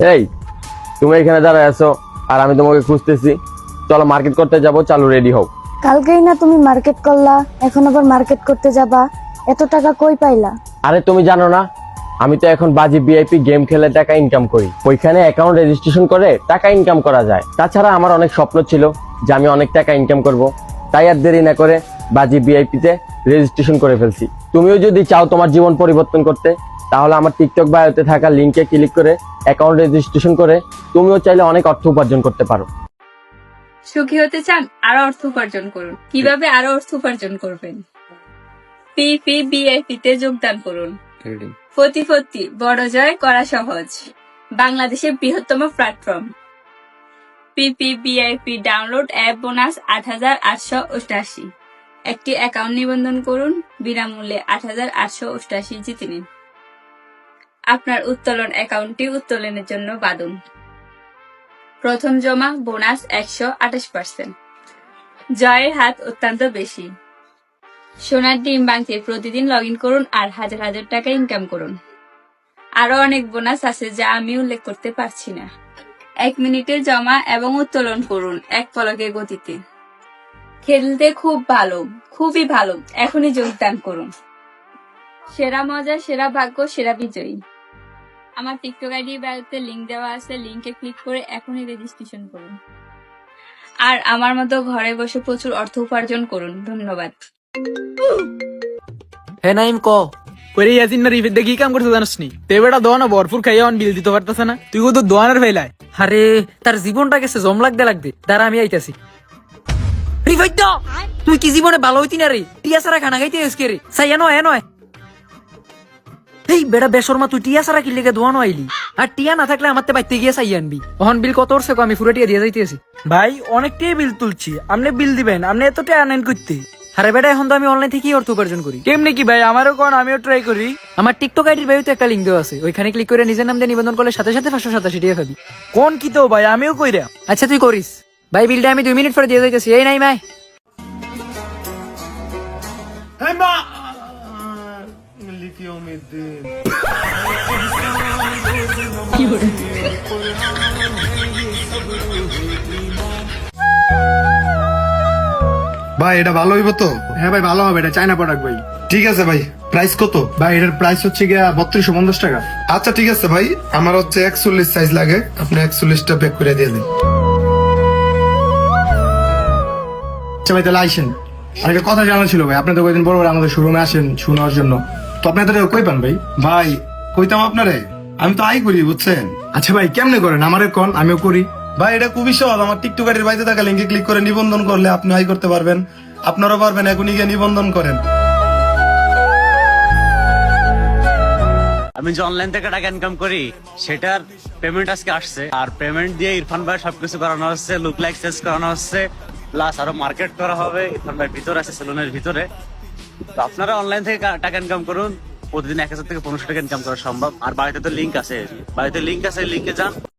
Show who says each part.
Speaker 1: এই, তুমি এখানে দাঁড়ায় আছো আর আমি তোমাকে খুঁজতেছি। চলো মার্কেট করতে যাব, চালু রেডি হও।
Speaker 2: কালকেই না তুমি মার্কেট করলা, এখন আবার মার্কেট করতে যাবা? এত টাকা কই পাইলা?
Speaker 1: আরে তুমি জানো না, আমি তো এখন বাজি ভিআইপি গেম খেলে টাকা ইনকাম করি। ওইখানে অ্যাকাউন্ট রেজিস্ট্রেশন করে টাকা ইনকাম করা যায়। তাছাড়া আমার অনেক স্বপ্ন ছিল যে আমি অনেক টাকা ইনকাম করব, তাই আর দেরি না করে বাজি ভিআইপি তে রেজিস্ট্রেশন করে ফেলছি। তুমিও যদি চাও তোমার জীবন পরিবর্তন করতে, তাহলে আমার টিকটক বায়োতে থাকা লিংকে ক্লিক করে অ্যাকাউন্ট রেজিস্ট্রেশন করে তুমিও চাইলে অনেক অর্থ উপার্জন করতে পারো।
Speaker 3: সুখী হতে চান? আরো অর্থ উপার্জন করুন। কিভাবে আরো অর্থ উপার্জন করবেন? পিপিবিআইপি তে যোগদান করুন। প্রতিপত্তি বড় জয় করা সহজ। বাংলাদেশের বৃহত্তম platform. PPBIP download app bonus ৮,৮৮৮। একটি অ্যাকাউন্ট নিবন্ধন করুন, বিনামূল্যে ৮,৮৮৮ জিতে নিন। আপনার উত্তোলন অ্যাকাউন্টটি উত্তোলনের জন্য বাঁধুন। প্রথম জমা বোনাস ১২৮%। জয়ের হাত অত্যন্ত বেশি। সোনার ডিম ভাঙতে প্রতিদিন লগ ইন করুন আর হাজার হাজার টাকা ইনকাম করুন। আরো অনেক বোনাস আছে যা আমি উল্লেখ করতে পারছি না। ১ মিনিটে জমা এবং উত্তোলন করুন এক পলকের গতিতে। খেলতে খুব ভালো, খুবই ভালো। এখনই যোগদান করুন। সেরা মজা, সেরা ভাগ্য, সেরা বিজয়ী। আমার টিকটক আইডি বায়োতে লিংক দেওয়া আছে, লিংকে ক্লিক করে এখনই রেজিস্ট্রেশন করুন। আর আমার মতো ঘরে বসে প্রচুর অর্থ উপার্জন করুন। ধন্যবাদ।
Speaker 4: হে নাইম ক করে ইয়াসিন না রিফের দেখি কাম করতে জানাস নি তে বেটা দোয়ানা ভরপুর খাইয়া অন বিল দিতে পারতেছে না, তুই তো দোয়ানের ফেলায়। আরে তার জীবনটা গেছে জম লাগতে দাঁড়া আমি আইতাছি। রিফাইদ তুই কি জীবনে ভালো হইতি না রে? টিয়া সারা খানা খাইতে এসকে রে সাইয়া নয় নয়। এই বেটা বেশর্মা, তুই টিয়া সারা কি লেগে দোয়ানো আইলি? আর টিয়া না থাকলে আমার বাইতে গিয়ে চাই আনবি। অহন বিল কত ওরছে আমি পুরো টিয়া দিয়ে যাইতেছি। ভাই অনেকটাই বিল তুলছি, আপনি বিল দিবেন, আপনি এত টাকা আনেন করতে। আরে বেটা এখন তো আমি অনলাইন থেকেই অর্থ উপার্জন করি। কেমনি কি ভাই? আমারও কোন, আমিও ট্রাই করি। আমার টিকটক আইডির বায়োতে একটা লিংক দেওয়া আছে, ওইখানে ক্লিক করে নিজের নাম দিয়ে নিবন্ধন করলে সাথে সাথে 587 টাকা পাবি। কোন কি তো ভাই, আমিও কইরা। আচ্ছা তুই করিস ভাই, বিলটা আমি 2 মিনিট পরে দিয়ে যাইতেছি। এই নাই মাই
Speaker 5: ভাই এটা ভালো হইব তো?
Speaker 6: হ্যাঁ ভাই ভালো হবে, এটা চায়না প্রোডাক্ট ভাই।
Speaker 5: ঠিক আছে ভাই, প্রাইস কত?
Speaker 6: ভাই এটার প্রাইস হচ্ছে গিয়া ৩২50 টাকা।
Speaker 5: আচ্ছা ঠিক আছে ভাই, আমার হচ্ছে 41 সাইজ লাগে, আপনি 41টা প্যাক করে দিয়ে দিন।
Speaker 6: আচ্ছা ভাই তাহলে আইসেন। আর একটা কথা জানা ছিল ভাই, আপনি তো কয়েকদিন বড় আমাদের শোরুমে আসেন শোনার জন্য, তো আপনি তো কই পান ভাই?
Speaker 5: ভাই কইতাম আপনারে, আমি তো আই করি বুঝছেন।
Speaker 6: আচ্ছা ভাই কেমনে করেন আমারে কোন, আমিও করি।
Speaker 5: ভাই এটা খুবই সহজ, আমার টিকটক আইডির বাইরে থাকা লিংকে ক্লিক করে নিবন্ধন করলে আপনি আই করতে পারবেন। আপনারাও পারবেন, এখনই গিয়ে নিবন্ধন করেন।
Speaker 7: আমি যে অনলাইন থেকে টাকা ইনকাম করি সেটার পেমেন্ট আজকে আসছে, আর পেমেন্ট দিয়ে ইরফান ভাই সবকিছু করানো হচ্ছে, লুক লাইক চেঞ্জ করানো হচ্ছে, প্লাস আরো মার্কেট করা হবে। ইরফান ভাই ভিতরে আছে, সেলুনের ভিতরে। তো আপনারা অনলাইন থেকে টাকা ইনকাম করুন, প্রতিদিন 1000 থেকে 1500 টাকা ইনকাম করা সম্ভব। আর বাড়িতে তো লিঙ্ক আছে, লিঙ্কে যান।